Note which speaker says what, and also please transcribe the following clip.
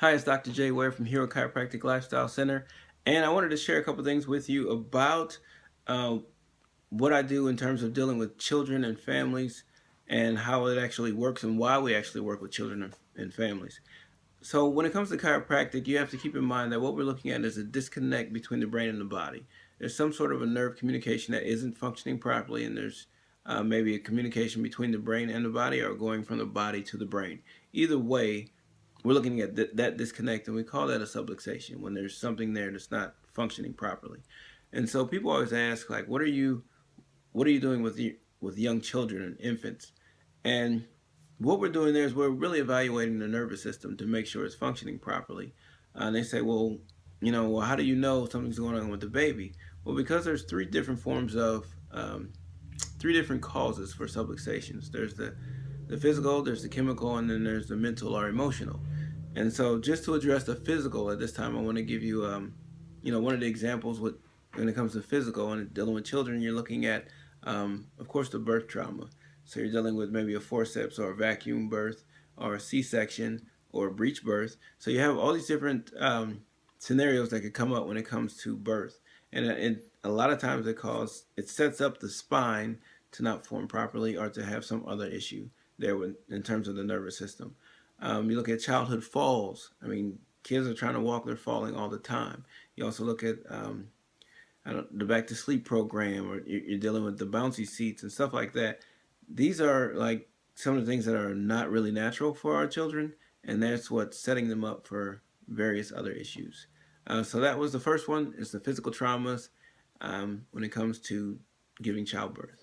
Speaker 1: Hi, it's Dr. Jay Ware from Hero Chiropractic Lifestyle Center, and I wanted to share a couple things with you about uh, what I do in terms of dealing with children and families and how it actually works and why we actually work with children and families. So, when it comes to chiropractic, you have to keep in mind that what we're looking at is a disconnect between the brain and the body. There's some sort of a nerve communication that isn't functioning properly, and there's maybe a communication between the brain and the body or going from the body to the brain. Either way, we're looking at that disconnect, and we call that a subluxation when there's something there that's not functioning properly. And so people always ask, like, what are you doing with young children and infants? And what we're doing there is we're really evaluating the nervous system to make sure it's functioning properly. And they say, well, how do you know something's going on with the baby? Well, because there's three different causes for subluxations. There's the physical, there's the chemical, and then there's the mental or emotional. And so, just to address the physical at this time, I want to give you, one of the examples when it comes to physical and dealing with children. You're looking at, of course, the birth trauma. So you're dealing with maybe a forceps or a vacuum birth or a C-section or a breech birth. So you have all these different scenarios that could come up when it comes to birth, and a lot of times it sets up the spine to not form properly or to have some other issue there in terms of the nervous system. You look at childhood falls. I mean, kids are trying to walk, they're falling all the time. You also look at the back to sleep program, or you're dealing with the bouncy seats and stuff like that. These are like some of the things that are not really natural for our children, and that's what's setting them up for various other issues. So that was the first one, is the physical traumas when it comes to giving childbirth.